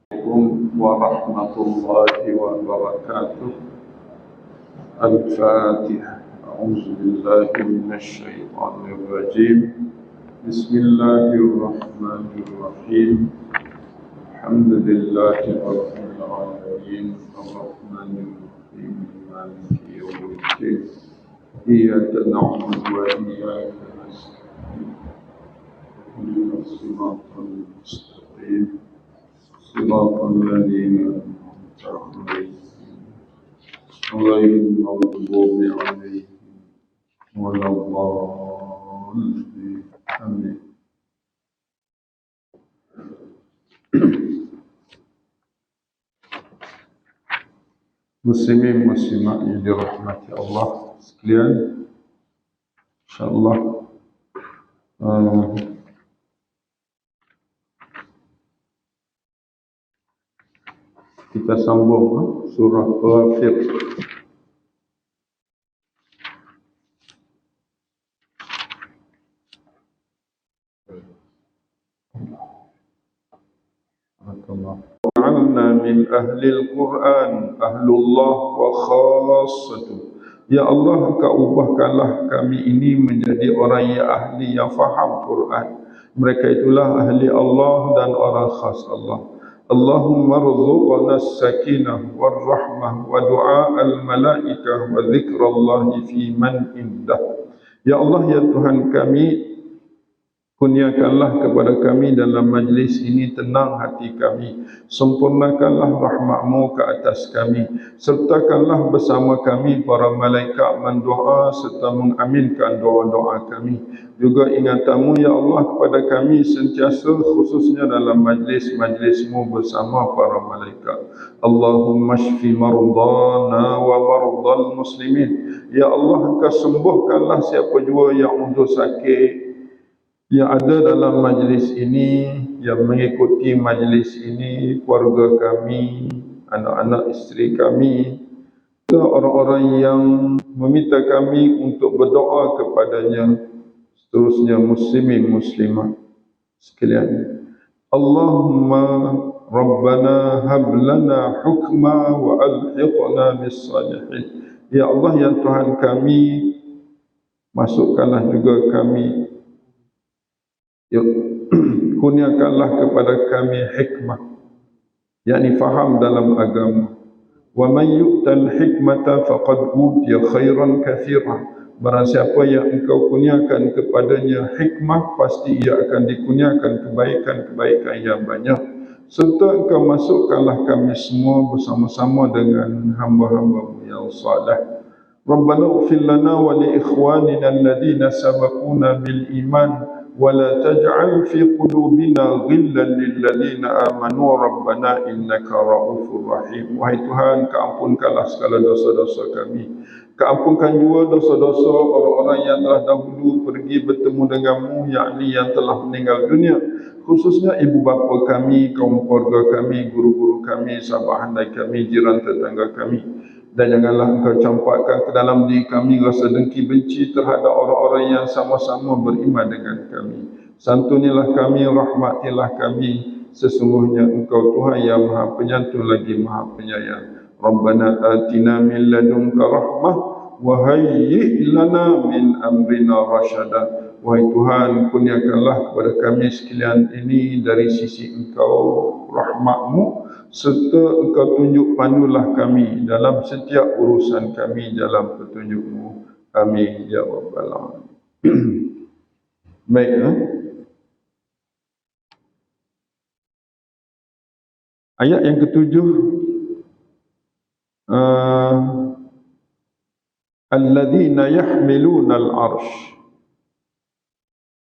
عليكم ورحمة الله وبركاته. الفاتحة. أعوذ بالله من الشيطان الرجيم. بسم الله الرحمن الرحيم. الحمد لله رب العالمين الرحمن الرحيم مالك يوم الدين إياك نعبد وإياك نستعين اهدنا الصراط المستقيم صراط الذين أنعمت عليهم غير المغضوب عليهم ولا الضالين آمين. Muslimin muslimat yang dirahmati Allah sekalian, insyaallah kita sambung surah Ghafir. Ja'alna min ahli al-Quran ahlullah wa khassatuh. Ya Allah, Kau ubahkanlah kami ini menjadi orang yang ahli, yang faham Quran. Mereka itulah ahli Allah dan orang khas Allah. Allahumma rzuqna as-sakinah war-rahmah wa du'a al-malaikah wa dzikrallahi fi man indah. Ya Allah, ya Tuhan kami, kurniakanlah kepada kami dalam majlis ini tenang hati kami, sempurnakanlah rahmat-Mu ke atas kami, sertakanlah bersama kami para malaikat mendoa serta mengaminkan doa-doa kami. Juga ingatan-Mu ya Allah kepada kami sentiasa, khususnya dalam majlis-majlis-Mu bersama para malaikat. Allahumma shfi mardana wa mardal muslimin. Ya Allah, Engkau sembuhkanlah siapa jua yang undur sakit yang ada dalam majlis ini, yang mengikuti majlis ini, keluarga kami, anak-anak isteri kami, orang-orang yang meminta kami untuk berdoa kepadanya, seterusnya muslimin muslimat sekalian. Allahumma Rabbana hab lana hukma wa alhiqna bis salihin. Ya Allah, ya Tuhan kami, masukkanlah juga kami, kurniakanlah kepada kami hikmah, yakni faham dalam agama. Wa man yu'tal hikmata faqad utiya khairan katsira. Barang siapa yang Engkau kurniakan kepadanya hikmah, pasti ia akan dikurniakan kebaikan-kebaikan yang banyak. Serta Engkau masukkanlah kami semua bersama-sama dengan hamba-hamba-Mu yang saleh. Rabbana ighfir lana wa li ikhwanina alladhina sabaquna bil iman ولا تجعل في قلوبنا غلا للذين آمنوا ربنا إنك رؤوف رحيم. Wahai Tuhan, keampunkanlah segala dosa-dosa kami, keampunkan juga dosa-dosa orang-orang yang telah dahulu pergi bertemu denganmu, yakni yang telah meninggal dunia, khususnya ibu bapa kami, kaum keluarga kami, guru-guru kami, sahabat handai kami, jiran tetangga kami. Dan janganlah Engkau campakkan ke dalam diri kami rasa dengki benci terhadap orang-orang yang sama-sama beriman dengan kami. Santunilah kami, rahmatilah kami, sesungguhnya Engkau Tuhan yang Maha Penyantun lagi Maha Penyayang. Rabbana atina min ladunka rahmah wa hayyi' lana min amrina rasyada. Wahai Tuhan, kurniakanlah kepada kami sekalian ini dari sisi Engkau rahmat-Mu, serta Engkau tunjuk pandulah kami dalam setiap urusan kami dalam petunjuk-Mu. Amin ya rabbal alamin. Baik, ayat yang ketujuh, alladzina yahmiluna al-arsh.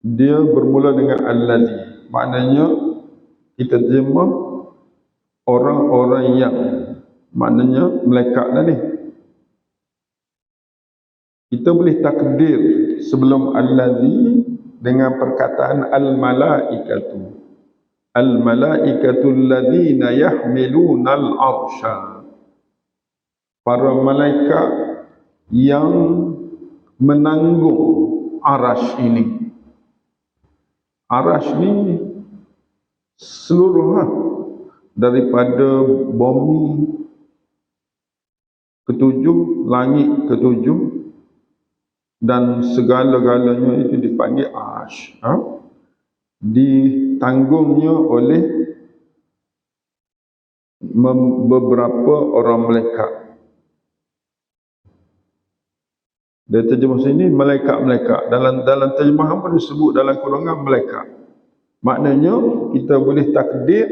Dia bermula dengan alladzi, maknanya kita terjemah orang-orang yang, maknanya malaikat dah ni. Kita boleh takdir sebelum alladzi dengan perkataan al-malaikatu. Al-malaikatu alladzina yahmiluna al-arsha. Para malaikat yang menanggung arash ini. Arash ni seluruh daripada bumi ketujuh, langit ketujuh, dan segala-galanya itu dipanggil Arsy. Ditanggungnya oleh beberapa orang malaikat. Dia terjemah sini malaikat-malaikat. Dalam terjemahan pun disebut dalam kurungan malaikat. Maknanya kita boleh takdir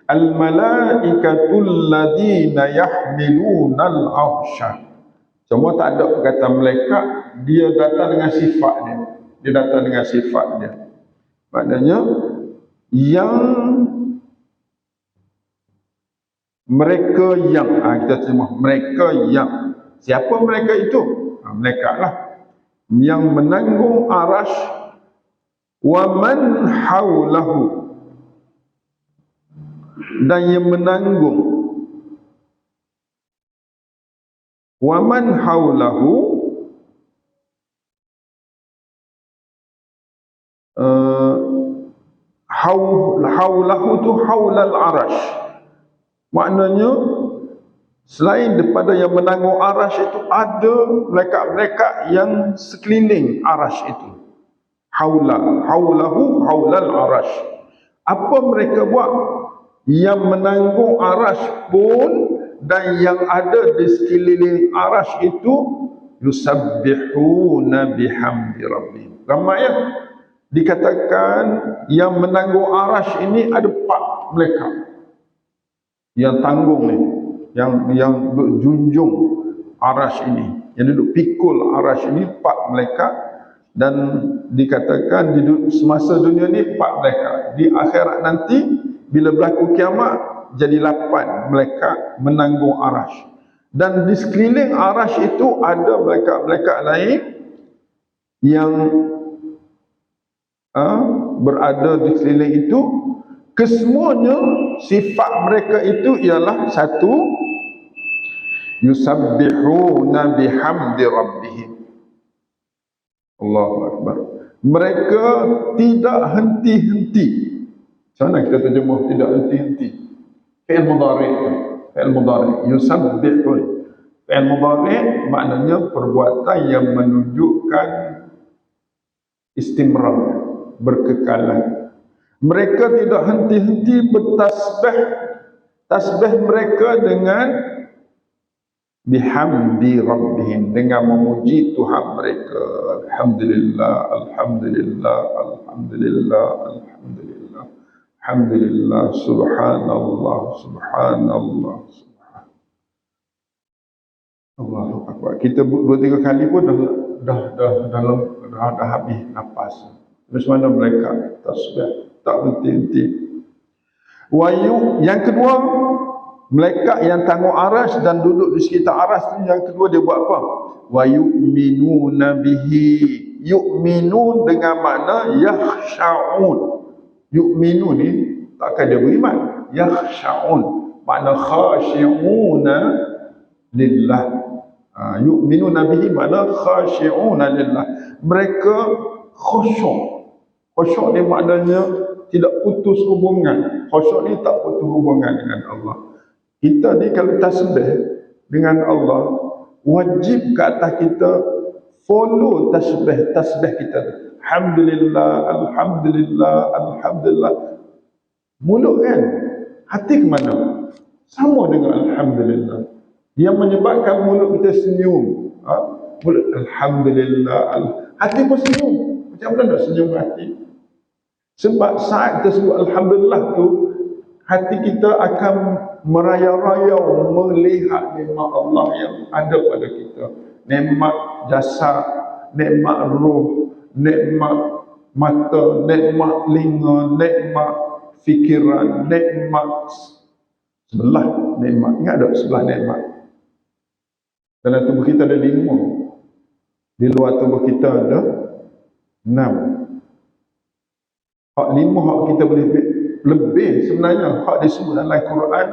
al-malaikatul ladina yahmilunal arsya. Cuma tak ada kata malaikat, dia datang dengan sifat dia. Dia datang dengan sifat dia. Maknanya yang mereka yang kita terjemah mereka yang. Siapa mereka itu? Malaikat lah yang menanggung arash wa man haulahu, dan yang menanggung wa man haulahu haulahu tu haulal arash, maknanya selain daripada yang menanggung arash itu, ada malaikat-malaikat yang sekeliling arash itu. Haulahu haulal arash. Apa mereka buat? Yang menanggung arash pun dan yang ada di sekeliling arash itu yusabbihuna bihamdi rabbihim. Ramai ya? Dikatakan yang menanggung arash ini ada 4 malaikat yang tanggung ni, yang junjung arash ini, yang duduk pikul arash ini 4 malaikat. Dan dikatakan di semasa dunia ni 4 malaikat. Di akhirat nanti bila berlaku kiamat jadi 8 malaikat menanggung arash. Dan di sekeliling arash itu ada malaikat-malaikat lain yang berada di sekeliling itu. Kesemuanya sifat mereka itu ialah satu, yusabbihuna bihamdi rabbihim. Allahu Akbar. Mereka tidak henti-henti. Macam mana kita terjemah tidak henti-henti? Fi'il mudhari'. Fi'il mudhari'. Yusabbihun. Fi'il mudhari' maknanya perbuatan yang menunjukkan istimrar, berkekalan. Mereka tidak henti-henti bertasbih. Tasbih mereka dengan bihamdi rabbihim, dengan memuji Tuhan mereka. Alhamdulillah, alhamdulillah, alhamdulillah, alhamdulillah, alhamdulillah, subhanallah, subhanallah, subhanallah. Allahu Akbar. Kita 2-3 kali pun dah habis nafas. Terus mana mereka tasbih tak henti-henti. Yang kedua, malaikat yang tanggung arash dan duduk di sekitar arash ni, yang kedua dia buat apa? Wa yu'minuna bihi. Yu'minun dengan makna yakhsha'un. Yu'minun ni takkan dia beriman. Yakhsha'un makna khashi'una lillah. Yu'minuna bihi makna khashi'una lillah. Mereka khusyuk. Khusyuk ni maknanya tidak putus hubungan. Khusyuk ni tak putus hubungan dengan Allah. Kita ni kalau tasbih dengan Allah, wajib ke atas kita follow tasbih kita. Alhamdulillah, alhamdulillah, alhamdulillah. Mulut kan? Hati ke mana? Sama dengan alhamdulillah. Yang menyebabkan mulut kita senyum. Mulut alhamdulillah, hati pun senyum. Macam mana nak senyum hati? Sebab saat kita sebut alhamdulillah tu, hati kita akan merayau-rayau melihat nikmat Allah yang ada pada kita. Nikmat jasad, nikmat ruh, nikmat mata, nikmat telinga, nikmat fikiran, nikmat sebelah nikmat. Ingat tak sebelah nikmat? Dalam tubuh kita ada 5. Di luar tubuh kita ada 6. Hak 5 hak kita boleh lebih sebenarnya. Hak disebut dalam Quran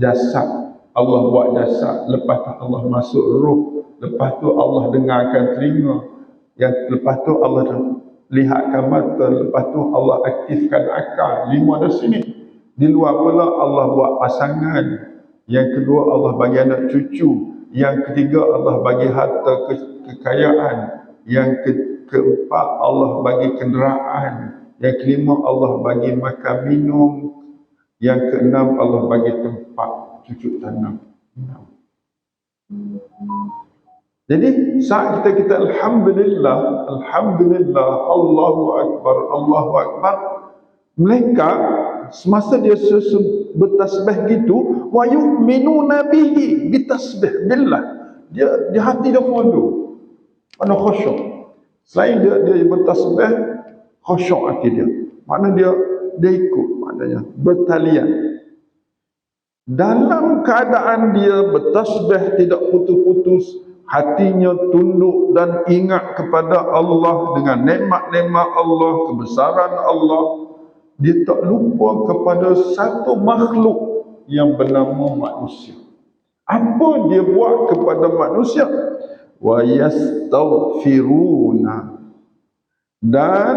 jasad. Allah buat jasad, lepas tu Allah masuk ruh, lepas tu Allah dengarkan telinga, yang lepas tu Allah lihatkan mata, lepas tu Allah aktifkan akal. 5 ada sini. Di luar pula Allah buat pasangan. Yang kedua Allah bagi anak cucu. Yang ketiga Allah bagi harta kekayaan. Yang keempat Allah bagi kenderaan. Yang kelima Allah bagi makan minum. Yang keenam Allah bagi tempat cucuk tanam. Jadi saat kita Alhamdulillah, Alhamdulillah, Allahu Akbar, Allahu Akbar, mereka semasa dia bertasbih gitu, wa yu'minuna bihi, bertasbih billah, dia hati dia follow, mana khusyuk. Selain dia bertasbih, khusyuk hati dia, makna dia ikut, maknanya bertalian. Dalam keadaan dia bertasbih tidak putus-putus, hatinya tunduk dan ingat kepada Allah dengan nikmat-nikmat Allah, kebesaran Allah. Dia tak lupa kepada satu makhluk yang bernama manusia. Apa dia buat kepada manusia? Wa yastaghfiruna, dan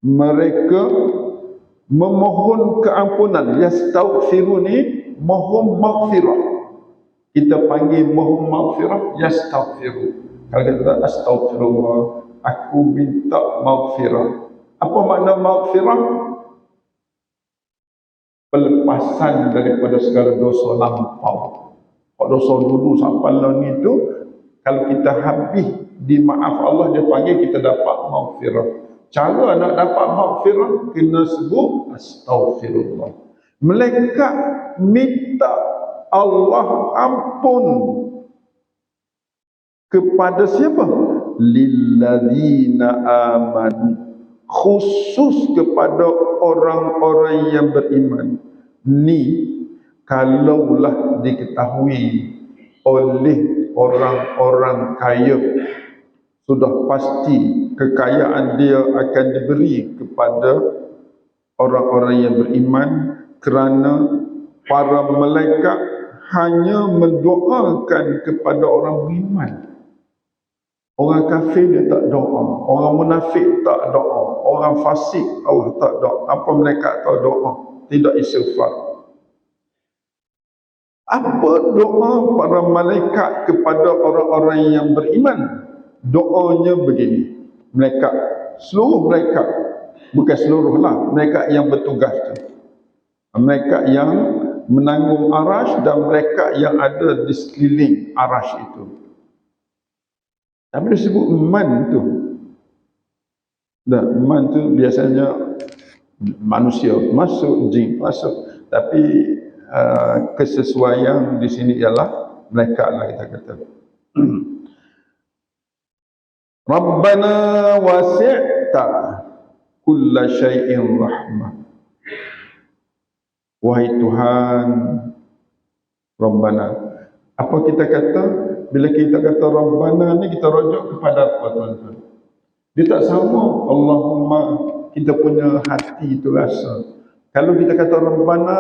mereka memohon keampunan. Yastaghfiruni, mohon maghfirah. Kita panggil mohon maghfirah, yastaghfiru. Kalau kita kata astaghfirullah, aku minta maghfirah. Apa makna maghfirah? Pelepasan daripada segala dosa lampau. Kalau dosa dulu sampai lalu itu, kalau kita habis di maaf Allah, dia panggil kita dapat maghfirah. Cara nak dapat maghfirah, kena sebut astaghfirullah. Malaikat minta Allah ampun kepada siapa? Lilladzina amanu, khusus kepada orang-orang yang beriman. Ni kalaulah diketahui oleh orang-orang kaya, sudah pasti kekayaan dia akan diberi kepada orang-orang yang beriman, kerana para malaikat hanya mendoakan kepada orang beriman. Orang kafir dia tak doa, orang munafik tak doa, orang fasik Allah tak doa. Apa malaikat tak doa? Tidak istighfar. Apa doa para malaikat kepada orang-orang yang beriman? Doanya begini. Malaikat, seluruh malaikat, bukan seluruh lah, malaikat yang bertugas tu, malaikat yang menanggung arash dan malaikat yang ada di sekeliling arash itu. Tapi disebut man tu. Dan man tu biasanya manusia masuk, jin masuk. Tapi kesesuaian di sini ialah malaikat lah kita kata. Rabbana wasi'ta kulla syai'in rahmah. Wahai Tuhan, Rabbana. Apa kita kata? Bila kita kata Rabbana ni, kita rujuk kepada apa, tuan-tuan? Dia tak sama Allahumma, kita punya hati itu rasa. Kalau kita kata Rabbana,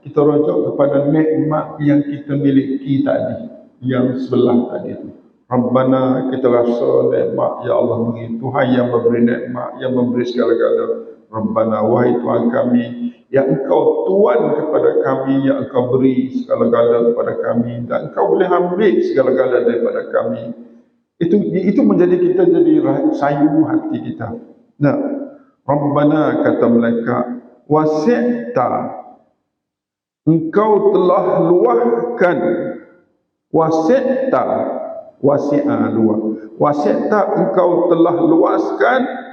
kita rujuk kepada nikmat yang kita miliki tadi, yang sebelah tadi itu. Rabbana, kita rasa nikmat, ya Allah beri. Tuhan yang memberi nikmat, yang memberi segala-gala. Rabbana, wahai Tuhan kami, yang Engkau Tuhan kepada kami, yang Engkau beri segala-gala kepada kami, dan Engkau boleh ambil segala-gala daripada kami. Itu menjadi kita jadi sayu hati kita. Nah, Rabbana, kata malaikat, wasi'ta, Engkau telah luahkan, wasi'ta, wasi'a luah, wasi'ta, Engkau telah luaskan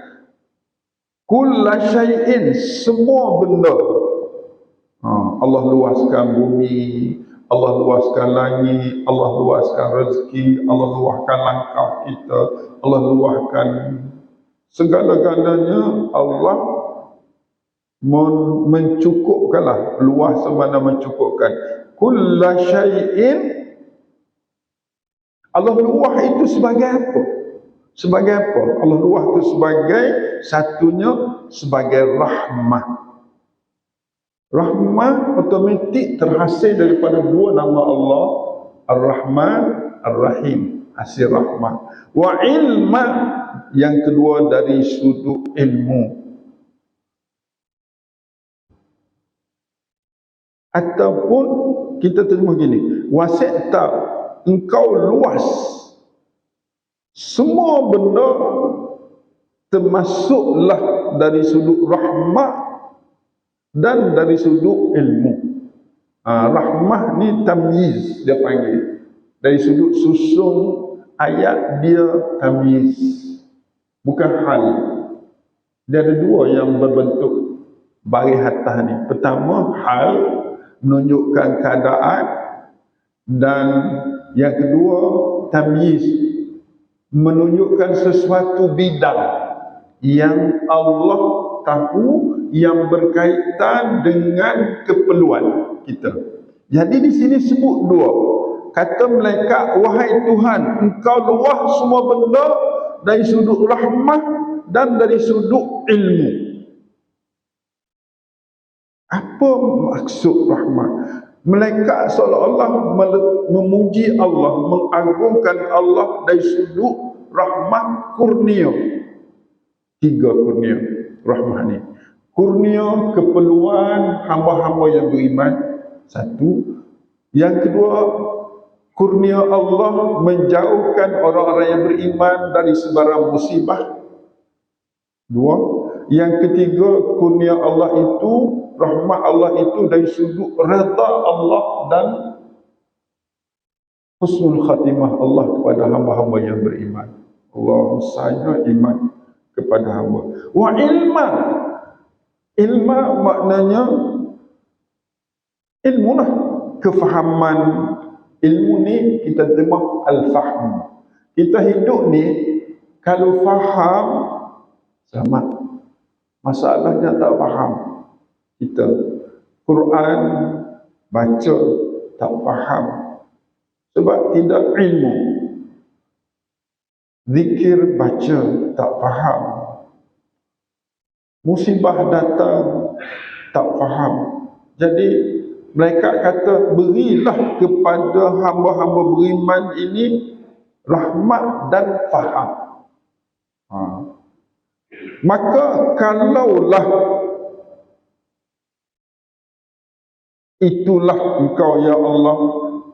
kulla syai'in, semua benda. Allah luaskan bumi, Allah luaskan langit, Allah luaskan rezeki, Allah luaskan langkah kita, Allah luaskan segala-galanya. Allah mencukupkanlah, luas semana mencukupkan. Kulla syai'in, Allah luah itu sebagai apa? Sebagai apa? Allah luah itu sebagai satunya, sebagai rahmah. Rahmah otomatik terhasil daripada dua nama Allah, Ar-Rahman, Ar-Rahim, hasil rahmah. Wa ilma, yang kedua dari sudut ilmu. Ataupun kita terjemah gini, wasi'ta, engkau luas semua benda, termasuklah dari sudut rahmat dan dari sudut ilmu. Rahmah ni tamyiz dia panggil. Dari sudut susun ayat dia tamyiz, bukan hal. Dia ada dua yang berbentuk baris atas ni. Pertama, hal, menunjukkan keadaan, dan yang kedua, tamyiz, menunjukkan sesuatu bidang yang Allah tahu, yang berkaitan dengan keperluan kita. Jadi di sini sebut dua. Kata malaikat, wahai Tuhan, engkau luas semua benda dari sudut rahmah dan dari sudut ilmu. Apa maksud rahmah? Malaikat seolah-olah memuji Allah, mengagungkan Allah dari sudut rahmah kurnia. Tiga kurnia rahmah ni. Kurnia keperluan hamba-hamba yang beriman, satu. Yang kedua, kurnia Allah menjauhkan orang-orang yang beriman dari sebarang musibah. Dua. Yang ketiga, kurnia Allah itu, rahmat Allah itu dari sudut redha Allah dan husnul khatimah Allah kepada hamba-hamba yang beriman. Allah saja iman kepada hamba. Wa ilma. Ilma maknanya ilmu lah, kefahaman. Ilmu ni kita terima al-fahm. Kita hidup ni kalau faham selamat. Masalahnya tak faham. Kita Quran baca tak faham sebab tidak ilmu. Zikir baca tak faham. Musibah datang tak faham. Jadi mereka kata, berilah kepada hamba-hamba beriman ini rahmat dan faham. Maka kalaulah itulah engkau ya Allah,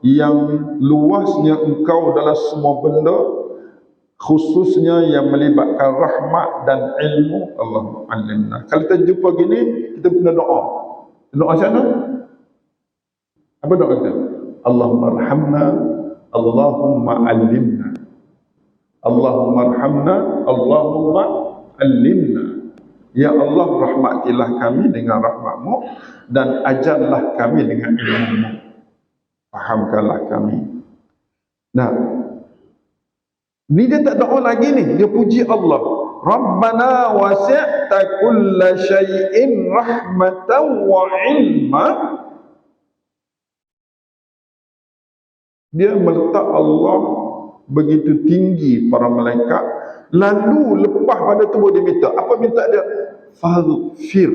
yang luasnya engkau dalam semua benda, khususnya yang melibatkan rahmat dan ilmu, Allah alimna. Kalau kita jumpa gini, kita kena doa. Doa macam mana? Apa doa kita? Allahumma arhamna, Allahumma alimna. Allahumma arhamna, Allahumma alimna. Ya Allah, rahmatilah kami dengan rahmatmu dan ajarlah kami dengan ilmu-Mu. Fahamkanlah kami. Nah, ni dia tak doa lagi ni, dia puji Allah. Rabbana wasi'ta kulla syai'in rahmatan wa ilma. Dia meletak Allah begitu tinggi para malaikat, lalu lepas pada tubuh dia minta. Apa minta dia? Faghfir.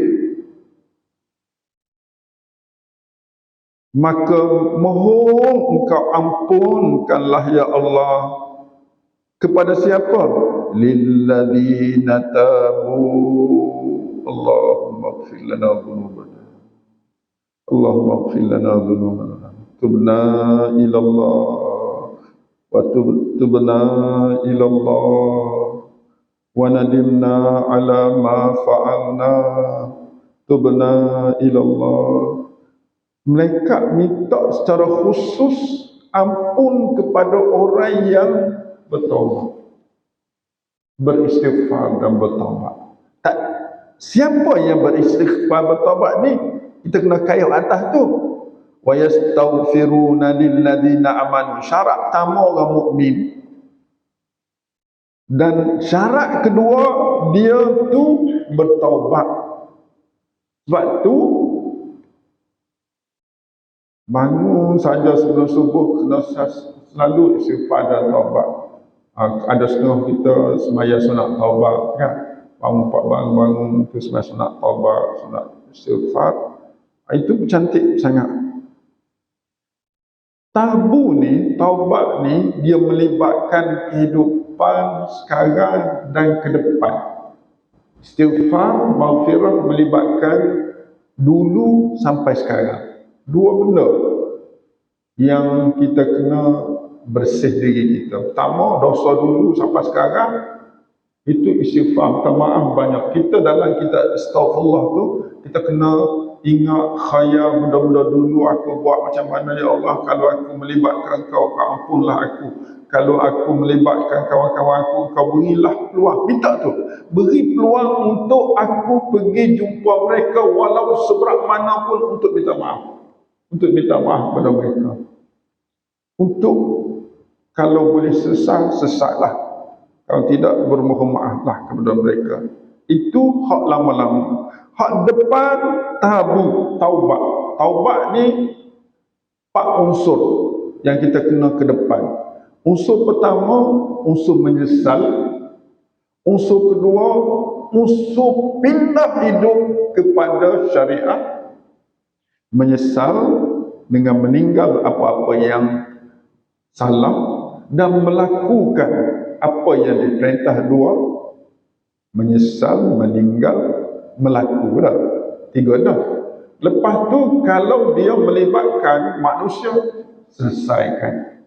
Maka mohon engkau ampunkanlah ya Allah. Kepada siapa? Lilladzina tabu. Allahumma ighfir lana dhunubana. Allahumma ighfir lana dhunubana. Tubna ila Allah wa tubna ila Allah wa nadimna ala ma fa'alna. Tubna ila Allah. Malaikat minta secara khusus ampun kepada orang yang bertaubat, beristighfar dan bertaubat. Tak, siapa yang beristighfar bertaubat ni, kita kena kayuh atas tu. Wa yastaghfiruna lilladzina amanu. Syarat pertama orang mukmin. Dan syarat kedua, dia tu bertaubat. Sebab tu bangun saja sebelum subuh kena selalu istighfar dan taubat. Ada setengah kita semaya sunat taubat kan, bangun tu semaya sunat taubat, sunat istighfar. Itu cantik sangat. Tabu ni, taubat ni, dia melibatkan kehidupan sekarang dan ke depan. Istighfar, maghfirah melibatkan dulu sampai sekarang. Dua benda yang kita kena bersih diri kita. Pertama, dosa dulu sampai sekarang itu istighfar, minta maaf banyak. Kita dalam kita astaghfirullah tu, kita kena ingat khayal benda-benda dulu aku buat macam mana, ya Allah, kalau aku melibatkan kau, kau ampunlah aku. Kalau aku melibatkan kawan-kawan aku, kau berilah peluang. Minta tu, beri peluang untuk aku pergi jumpa mereka walau seberat mana pun untuk minta maaf. Untuk minta maaf kepada mereka. Untuk kalau boleh sesatlah. Kalau tidak, bermohon maaflah kepada mereka. Itu hak lama-lama. Hak depan, tabu, taubat. Taubat ni 4 unsur yang kita kena ke depan. Unsur pertama, unsur menyesal. Unsur kedua, unsur pindah hidup kepada syariat. Menyesal dengan meninggal apa-apa yang salah dan melakukan apa yang diperintah. Dua, menyesal, meninggal, melaku dah. 3 dah. Lepas tu kalau dia melibatkan manusia, selesaikan.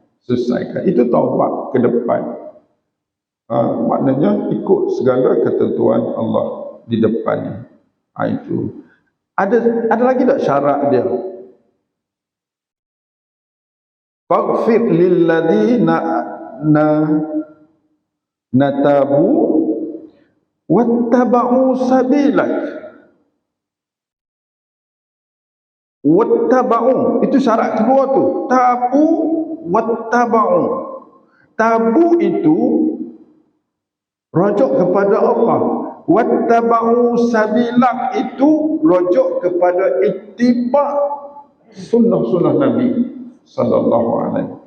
Itu taubat ke depan. Maknanya ikut segala ketentuan Allah di depan ni. Itu. Ada lagi tak syarat dia? Faghfir lilladzina natabu wattaba'u sabilak. Wattaba'u, itu syarat kedua tu. Tabu wattaba'u. Tabu itu rujuk kepada Allah. Wattaba'u sabilak itu rujuk kepada ittiba sunnah-sunnah Nabi sallallahu alaihi.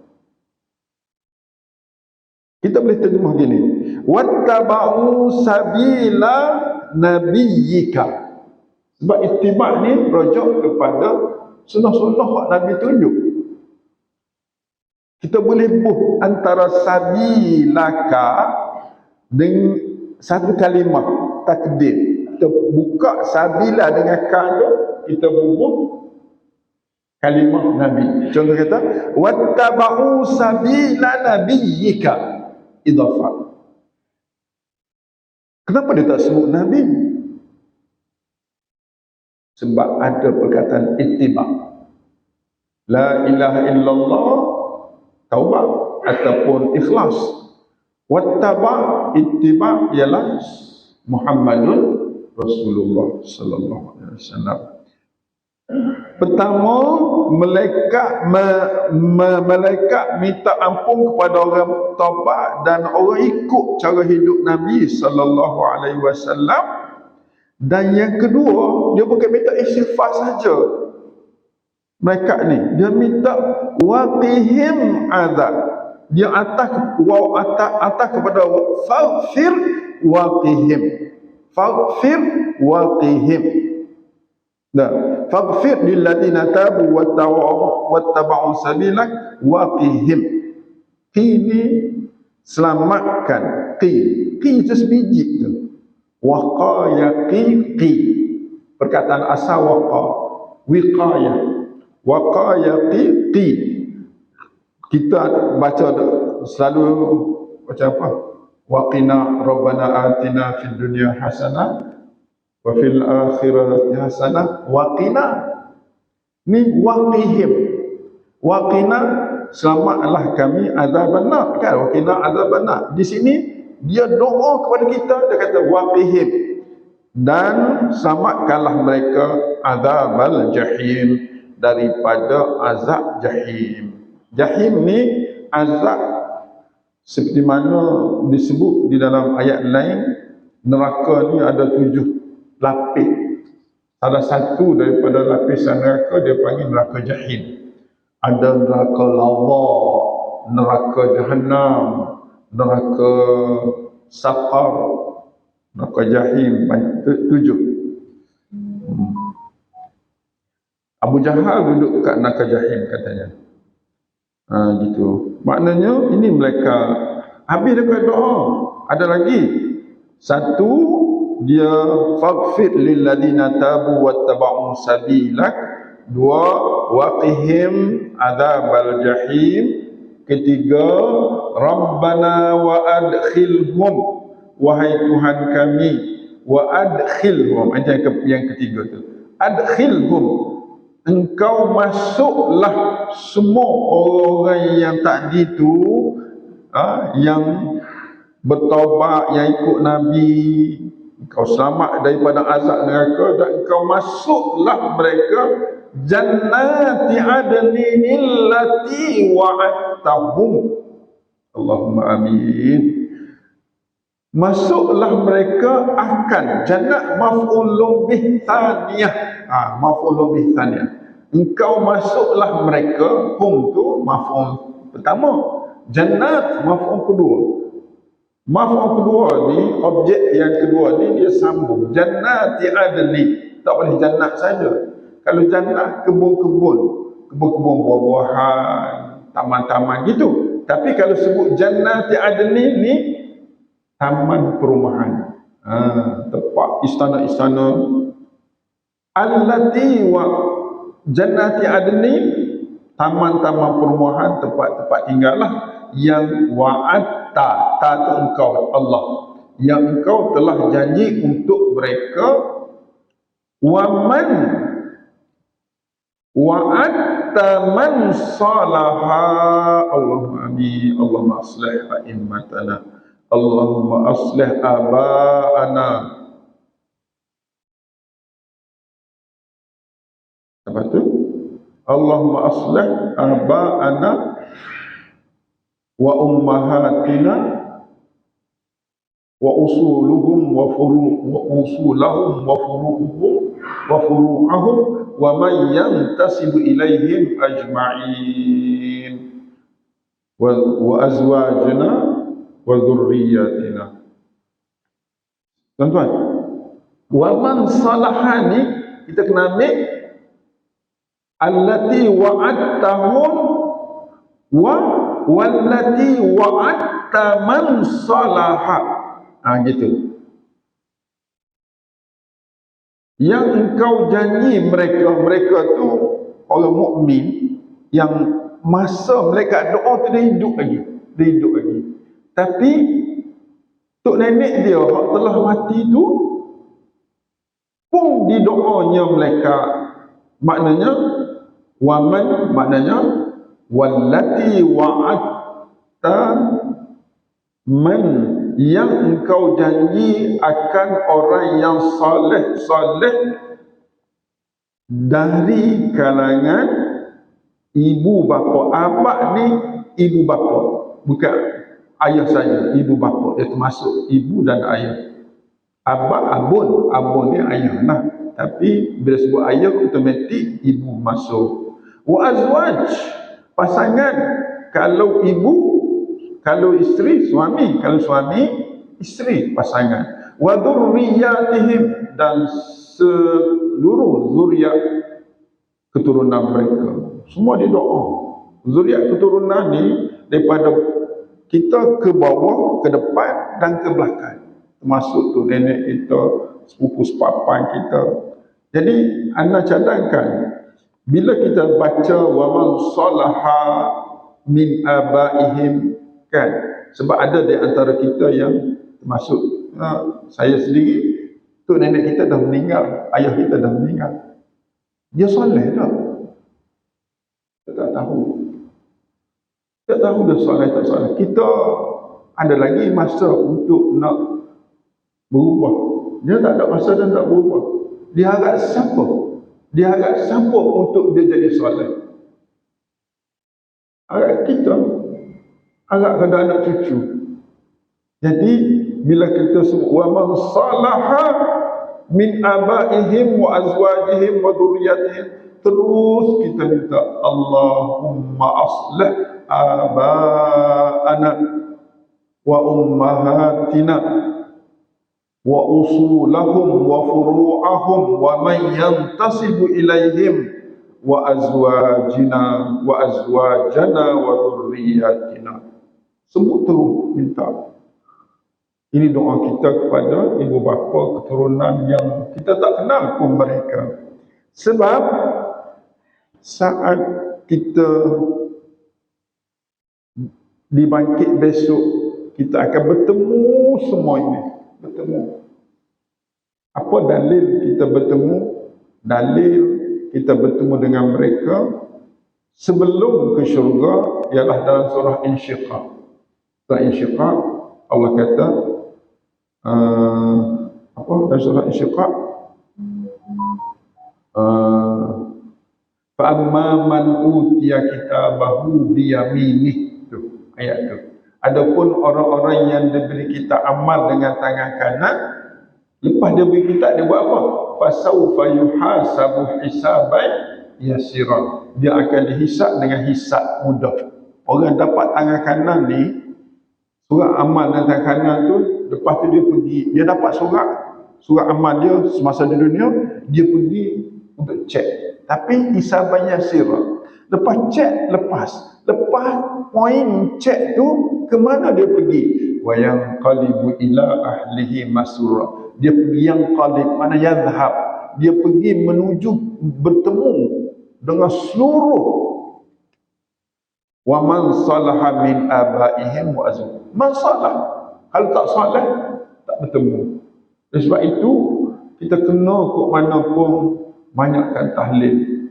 Kita boleh terjemah gini, wattaba'u sabila nabiyyika. Sebab ittiba' ni rujuk kepada sunnah-sunnah hak Nabi tunjuk. Kita boleh buh antara sabilaka dengan satu kalimah takdir. Kita buka sabila dengan ka tu, kita bubuh kalimah Nabi. Contoh kata, wattaba'u sabila nabiyyika, idhafah. Kenapa dia tak sebut Nabi? Sebab ada perkataan ittiba. La ilaha illallah, taubat ataupun ikhlas. Wattaba, ittiba ialah Muhammadun Rasulullah sallallahu alaihi wasallam. Pertama, malaikat minta ampun kepada orang taubat dan orang ikut cara hidup Nabi sallallahu alaihi wasallam. Dan yang kedua, dia bukan minta istighfar saja. Malaikat ni dia minta waqihim azab. Dia atas kepada faghfir waqihim. Faghfir waqihim. Nah, faghfir lilladzina tabu wattaba'u sabilak waqihim. Ini selamatkan. Qi itu sebiji tu. Waqayaqi. Perkataan asal waqa, wiqayah. Waqayaqi. Kita baca selalu macam apa? Waqina rabbana atina fid dunya hasanah wa fil akhirati hasanah wa qina. Ni waqihim. Waqina, selamatlah kami azabannar, kan? Waqina azabannar. Di sini dia doa kepada kita, dia kata waqihim, dan selamatkanlah mereka azabal jahim, daripada azab jahim. Jahim ni azab seperti mana disebut di dalam ayat lain. Neraka ni ada 7 lapis. Salah satu daripada lapisan neraka dia panggil neraka jahim. Ada neraka lawa, neraka jahannam, neraka saqar, neraka jahim, banyak 7. Abu Jahal duduk kat neraka jahim katanya. Gitu. Maknanya ini mereka habis dekat doa. Ada lagi satu, dia faghfir lilladzina tabu wattaba'u sabilak, Dua, waqihim adzabal jahim. Ketiga, Rabbana wa adkhilhum, wahai Tuhan kami, wa adkhilhum. Yang ketiga tu, adkhilhum, engkau masuklah semua orang yang tadi tu, yang bertaubat, yang ikut Nabi, engkau selamat daripada azab neraka, dan engkau masuklah mereka jannati adnin allati wa'adtahum. Allahumma amin. Masuklah mereka akan jannat, maf'ulun bih thaniyah. Maf'ulun bih thaniyah. Engkau masuklah mereka, hum tu maf'ul pertama, jannat maf'ul kedua. Maf'ul kedua ni, objek yang kedua ni dia sambung. Jannati adli, tak boleh jannat saja. Kalau jannat kebun-kebun, kebun-kebun buah-buahan, taman-taman gitu. Tapi kalau sebut jannati adli ni, taman perumahan, tempat istana-istana. Allati wa jannati adni, taman-taman perumahan, tempat-tempat tinggallah yang wa'adta, ta tu engkau Allah, yang engkau telah janji untuk mereka. Waman wa'adta man salaha. Allahumma amin. Allahumma aslih a'immatana, Allahumma aslih aba'ana. Apa tu? Allahumma aslih aba'ana wa ummahatina wa usuluhum wa usulahum wa furu'uhum wa furu'ahum wa man yantasibu ilaihim ajma'in wa azwajina wa dhurriyyatina. Tuan-tuan, wa man salahani, kita kena ambil allati wa'adtahum wa wallati wa'adta man salaha. Gitu. Yang engkau janji mereka tu orang mukmin yang masa mereka doa tu dia hidup lagi. Tapi tok nenek dia yang telah mati tu pun di doanya mereka, maknanya waman, maknanya wallati wa'adta man, yang engkau janji akan orang yang saleh dari kalangan ibu bapa. Abad ni ibu bapa, bukan ayah saja, ibu bapa dia termasuk ibu dan ayah. Abad, abun ni ayah lah, tapi bila sebut ayah automatik ibu masuk. Wa azwaj, pasangan. Kalau ibu, kalau isteri suami, kalau suami isteri, pasangan. Wa dzurriyyatihim, dan seluruh zuriat keturunan mereka, semua di doa. Zuriat keturunan ni daripada kita ke bawah, ke depan dan ke belakang, termasuk tu nenek kita, sepupu sepapan kita. Jadi anda cadangkan bila kita baca wa man salaha min abaihim, kan, sebab ada di antara kita yang termasuk saya sendiri, tu nenek kita dah meninggal, ayah kita dah meninggal, dia soleh tak? Kita tak tahu dia soleh tak soleh. Kita ada lagi masa untuk nak berubah, dia tak ada masa dan tak berubah. Dia harap siapa? Dia harap siapa untuk dia jadi soleh? Harap kita, harap kepada anak cucu. Jadi bila kita sebut wa man salaha min abaihim wa azwajihim wa dhurriyyatihim, terus kita minta Allahumma aslih aba'ana wa ummahatina wa usulahum wa furu'ahum wa man yantasibu ilaihim wa azwajina wa azwajana wa dhurriyyatina. Sebut terus minta. Ini doa kita kepada ibu bapa keturunan yang kita tak kenal pun mereka. Sebab saat kita dibangkit besok, kita akan bertemu semua ini. Bertemu. Apa dalil kita bertemu? Dalil kita bertemu dengan mereka sebelum ke syurga ialah dalam surah Insyiqaq. Surah Insyiqaq, Allah kata apa dalam surah Insyiqaq? Fa amma man utiya kitabahu biyaminih, tu ayat tu. Adapun orang-orang yang diberi kita amal dengan tangan kanan, lepas dia beri kitab, dia buat apa? Fasawfa yuhasabu hisaban yasira. Dia akan dihisab dengan hisab mudah. Orang dapat tangan kanan ni, surat amal dengan tangan kanan tu, lepas tu dia pergi, dia dapat surat amal dia semasa di dunia, dia pergi untuk cek. Tapi hisaban yasira. Lepas cek, lepas poin cek tu, ke mana dia pergi? Wa yanqalibu ila ahlihi masrura. Dia pergi yang qalib, mana yadhhab. Dia pergi menuju bertemu dengan seluruh wa man salaha min abaihim wa azwajihim. Man salah. Kalau tak salah, tak bertemu. Dan sebab itu kita kena kok mana pun banyakkan tahlil.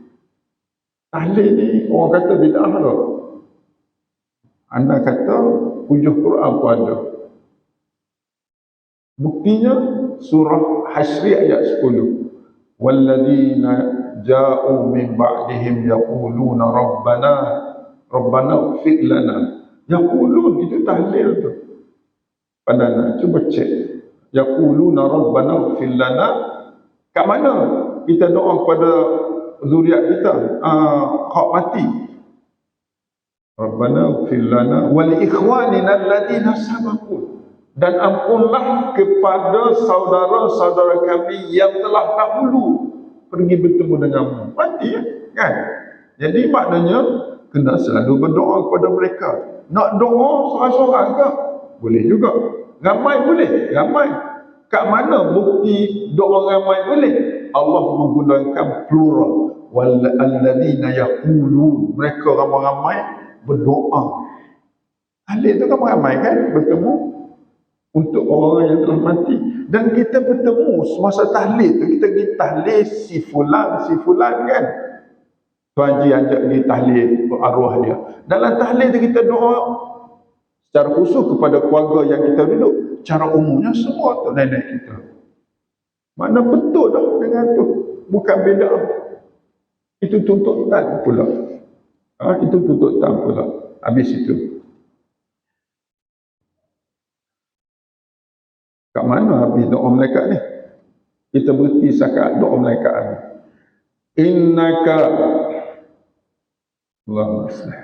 Tahlil ni orang kata bid'ah tau. Anda kata hujah Quran pun ada. Buktinya surah Hasyr ayat 10. Walladzina ja'u min ba'dihim yaquluna rabbana ighfir lana. Yaqulun itu tahlil tu. Padahal cuba cek. Yaquluna rabbana ighfir lana. Kat mana kita doa kepada zuriat kita hak mati? Rabbana ighfir lana wa li ikhwanina alladhina sabaqun. Dan ampunlah kepada saudara-saudara kami yang telah dahulu pergi bertemu denganmu. Mati kan? Jadi maknanya kena selalu berdoa kepada mereka. Nak doa seorang-seorang ke? Boleh juga. Ramai boleh, ramai. Kat mana bukti doa ramai boleh? Allah menggunakan plural. Walladzina yaqulun. Mereka ramai-ramai berdoa. Ahli itu ramai-ramai kan bertemu untuk orang yang telah mati. Dan kita bertemu semasa tahlil tu, kita pergi tahlil si fulan kan. Tuan Haji ajak pergi tahlil arwah dia. Dalam tahlil tu kita doa secara khusus kepada keluarga yang kita duduk. Cara umumnya semua untuk nenek kita. Mana betul dah dengan tu. Bukan beda. Itu tuntutan pula. Itu tuntutan pula. Habis itu. Kat mana habis doa malaikat ni? Kita berhenti sakat doa malaikat habis. Innaka Allahumma salli.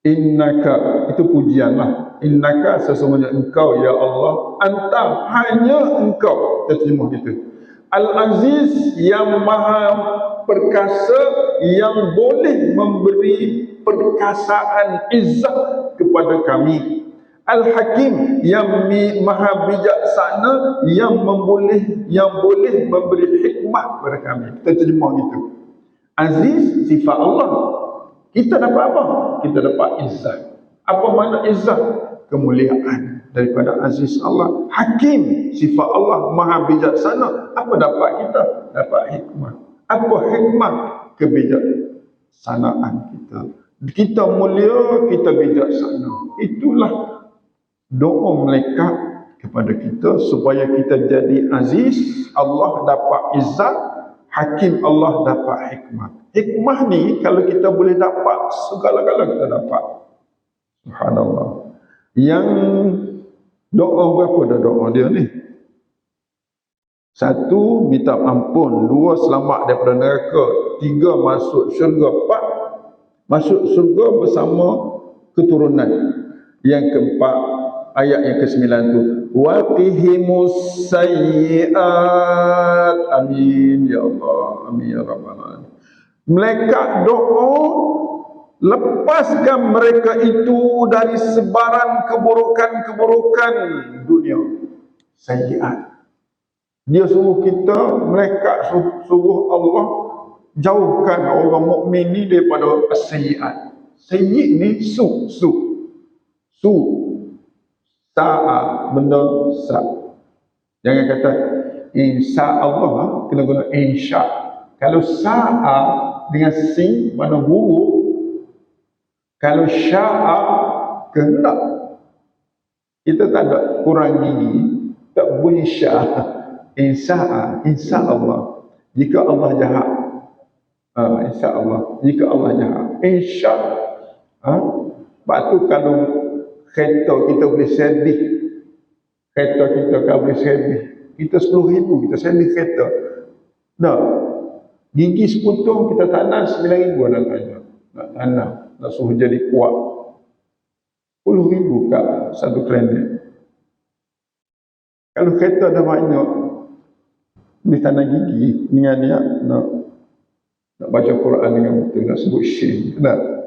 Innaka, itu pujianlah. Innaka, sesungguhnya engkau ya Allah, anta, hanya engkau. Kita terjemah gitu. Al-Aziz, yang maha perkasa, yang boleh memberi perkasaan izzat kepada kami. Al-Hakim, yang maha bijaksana, yang boleh memberi hikmah kepada kami. Kita terjemah gitu. Aziz, sifat Allah. Kita dapat apa? Kita dapat izzat. Apa makna izzat? Kemuliaan daripada Aziz Allah. Hakim, sifat Allah maha bijaksana. Apa dapat kita? Dapat hikmah. Apa hikmah? Kebijaksanaan kita. Kita mulia, kita bijaksana. Itulah doa malaikat kepada kita supaya kita jadi aziz, Allah dapat izzat, hakim, Allah dapat hikmah. Hikmah ni kalau kita boleh dapat, segala-gala kita dapat. Subhanallah. Yang doa berapa dah doa dia ni? 1, minta ampun. 2, selamat daripada neraka. 3, masuk syurga. 4, masuk syurga bersama keturunan. Yang keempat, ayat yang ke-9 tu, waqihimus sayyi'at. Amin ya Allah, amin ya rabbal alamin. Malaikat doa, lepaskan mereka itu dari sebaran keburukan-keburukan dunia. Sayyi'at. Dia suruh kita, malaikat suruh Allah Jauhkan orang mukmin ni daripada as-sayyi'at. Sayyi' ni su. Sa'a, benda sa. Jangan kata insya Allah, kena guna insya. Kalau sa'a dengan sin mana buruk, kalau sya'a kehendak. Kita tak ada kurang gigi, tak bunyi sya'a. Insya Allah. Jika Allah jahat, insya Allah. Jika Allah jahat, insya. Sebab tu kalau kereta kita boleh sedih, kereta kita kalau boleh sedih, kita 10,000 kita sedih kereta. Dah, gigi seputung kita tanam 9,000 nak tanam, nak suruh jadi kuat. 10,000 kat satu klinik. Kalau kereta dah banyak, boleh tanam gigi, niat-niat nak baca Quran dengan betul, nak sebut syekh. Nak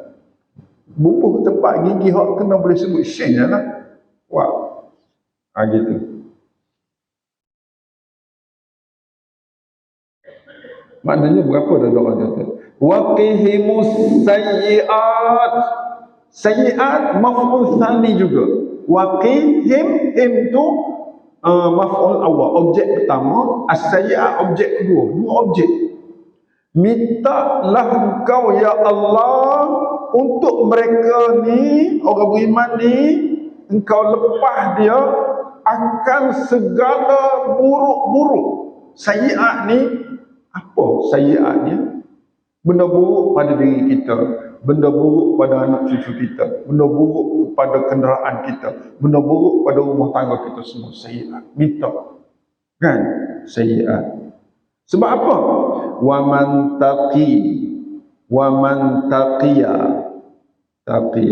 bubuh tempat gigi hak kena boleh sebut syekh je lah. Wah, gitu. Maknanya berapa dah doa kata? Waqihimus sayyi'at. Sayyi'at maf'ul tsani juga. Waqihim, tu maf'ul awal, objek pertama. As-sayyi'at objek kedua. Dua objek. Mintalah engkau ya Allah untuk mereka ni, orang beriman ni, engkau lepas dia akan segala buruk-buruk. Sayyi'at ni apa sayyi'atnya? Benda buruk pada diri kita, benda buruk pada anak cucu kita, benda buruk pada kenderaan kita, benda buruk pada rumah tangga kita, semua sayyi'at. Minta kan sayyi'at. Sebab apa? Wa man taqiya taqi.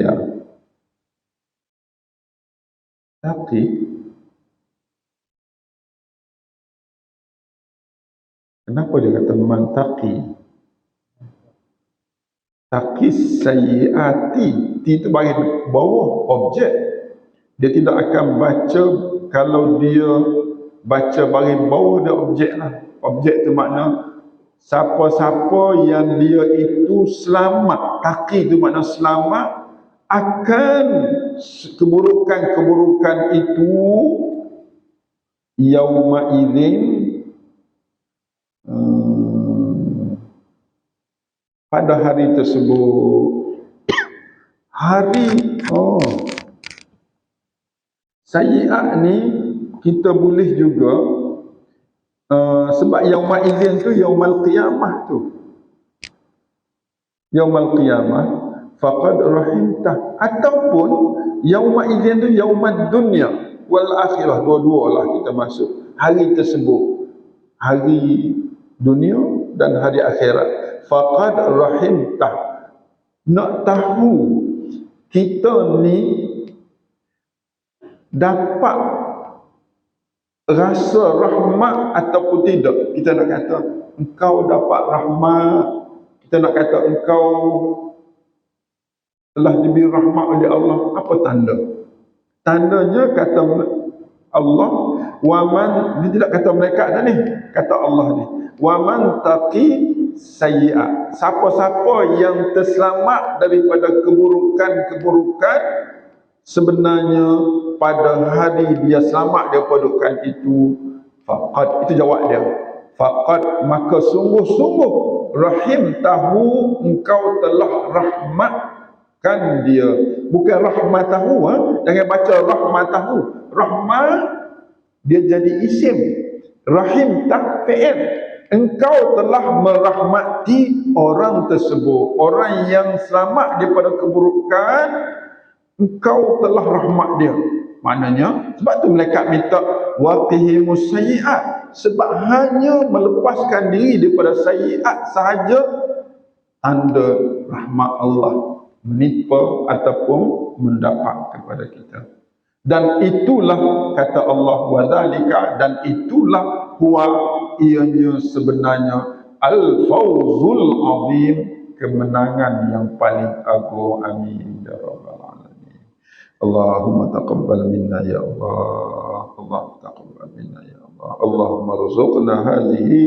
Kenapa dia kata mantaqi? Taqi sayyiati, itu bagi bawah objek. Dia tidak akan baca, kalau dia baca bagi bawah dia objek lah. Objek tu makna siapa-siapa yang dia itu selamat. Taqi itu makna selamat akan keburukan-keburukan itu yauma idzin, pada hari tersebut. Sayyi'at ni kita boleh juga sebab yaumul idzin tu yaumul qiyamah tu. Yaumul qiyamah faqad rahimtah, ataupun yaumul idzin tu yaumad dunya wal akhirah, dua-dualah kita masuk hari tersebut, hari dunia dan hari akhirat. Faqad rahimtah, nak tahu kita ni dapat rasa rahmat ataupun tidak. Kita nak kata engkau dapat rahmat, kita nak kata engkau telah diberi rahmat oleh Allah. Apa tanda? Tandanya kata Allah, waman, dia tidak kata mereka dah ni, kata Allah ni, waman taqi sayyi'at. Siapa-siapa yang terselamat daripada keburukan-keburukan, sebenarnya pada hari dia selamat daripada keburukan itu, faqad, itu jawab dia, faqad, maka sungguh-sungguh rahim tahu, engkau telah rahmatkan dia. Bukan rahmatahu, jangan baca rahmatahu. Rahmat dia jadi isim, rahim tak fi'il. Engkau telah merahmati orang tersebut, orang yang selamat daripada keburukan, engkau telah rahmat dia. Maknanya, sebab tu malaikat minta waqihimus sayyi'at, sebab hanya melepaskan diri daripada sayyi'at sahaja tanda rahmat Allah menimpa ataupun mendapat kepada kita. Dan itulah kata Allah, wadzalika, dan itulah huwa, ianya sebenarnya al-fawzul azim, kemenangan yang paling agung. Amin ya rabbal alamin. Allahumma taqabbal minna ya Allah. Allahumma taqabbal minna ya Allah. Allahumma rzuqna hadhihi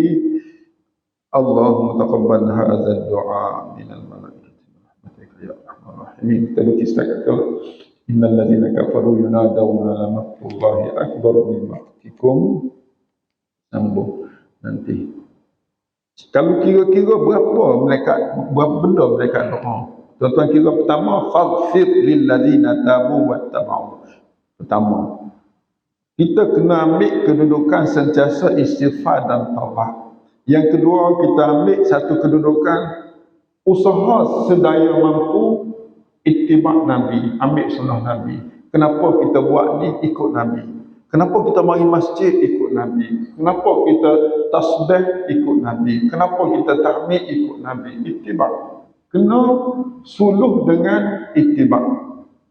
Allahumma taqabbal hadha ad-du'a minal malaikati rahmatika ya arhamar rahimin. Kita baca setakat tu. Innal ladzina kafaru yunadawna la maqtullahi akbar min maqtikum. Sambung nanti. Kalau kira-kira berapa benda mereka doa. Tuan-tuan kira pertama, faghfir lil ladzina tabu wattaba'u. Pertama, kita kena ambil kedudukan sentiasa istighfar dan taubat. Yang kedua, kita ambil satu kedudukan usaha sedaya mampu ittiba' Nabi, ambil sunnah Nabi. Kenapa kita buat ni? Ikut Nabi. Kenapa kita mari masjid? Ikut Nabi. Kenapa kita tasbih? Ikut Nabi. Kenapa kita tahmid? Ikut Nabi. Ittiba'. Kena suluh dengan ittiba'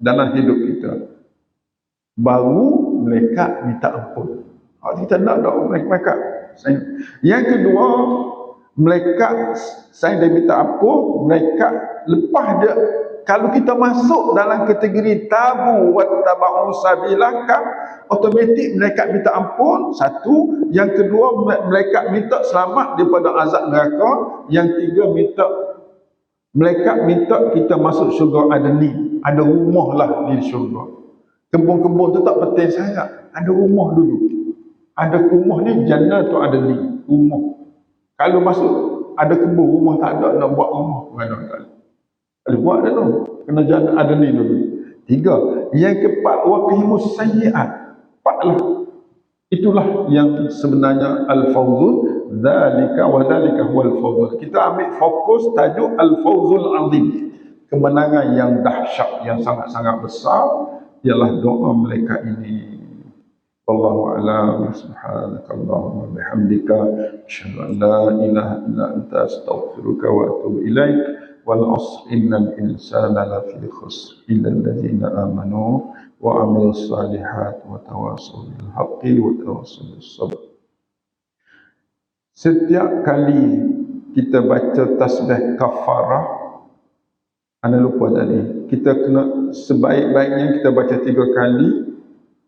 dalam hidup kita. Baru mereka minta ampun. Kalau kita nak mereka. Yang kedua, mereka saya dah minta ampun, mereka lepas dia. Kalau kita masuk dalam kategori tabu wattaba'u sabilaka, automatik mereka minta ampun, satu. Yang kedua, mereka minta selamat daripada azab neraka. Yang tiga, mereka minta kita masuk syurga adni. Ada rumah lah di syurga. Kebun-kebun tu tak penting sangat. Ada rumah dulu. Ada rumah ni jannah tu adni, rumah. Kalau masuk ada kebun, rumah tak ada, nak buat rumah mana tak ada. Kalau buat dah tu, kena jannah adni dulu. Tiga. Yang keempat, waqimus sayyi'at. Empatlah. Itulah yang sebenarnya al-fawzul, dzalika wa dzalika huwal fawzul. Kita ambil fokus tajuk al-fawzul azim. Kemenangan yang dahsyat, yang sangat-sangat besar ialah doa mereka ini. Wallahu a'lam. Subhanakallahumma bihamdika asyhadu an la ilaha illa anta astaghfiruka wa atubu ilaik. Wal 'asr innal insana lafi khusr illa alladzina amanu wa 'amilus salihat wa tawassaw bil haqqi wa tawassaw bis sabr. Setiap kali kita baca tasbih kafarah, anda lupa tadi, kita kena sebaik-baiknya kita baca 3 kali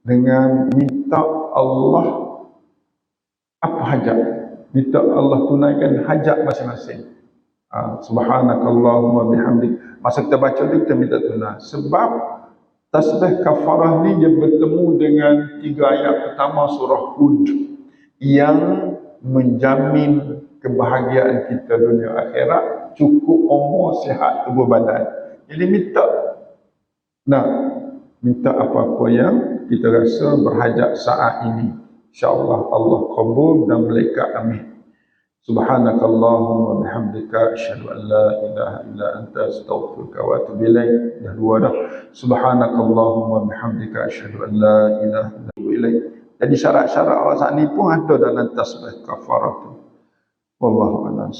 dengan minta Allah apa hajat, minta Allah tunaikan hajat masing-masing. Subhanakallahumma bihamdik. Masa kita baca tu kita minta tunai. Sebab tasbih kafarah ni dia bertemu dengan 3 ayat pertama surah Hud yang menjamin kebahagiaan kita dunia akhirat, cukup umur, sihat tubuh badan. Jadi minta apa-apa yang kita rasa berhajat saat ini. InsyaAllah Allah kabul dan malaikat amin. Subhanakallahumma bihamdika asyhadu an la ilaha illa anta astaghfiruka wa atubu ilaik. Dah 2 dah. Subhanakallahumma bihamdika asyhadu an la ilaha illa anta ilaik. Jadi syarat-syarat awak saat ni pun ada dalam tasbih kafarah tu. Wallahu a'lam.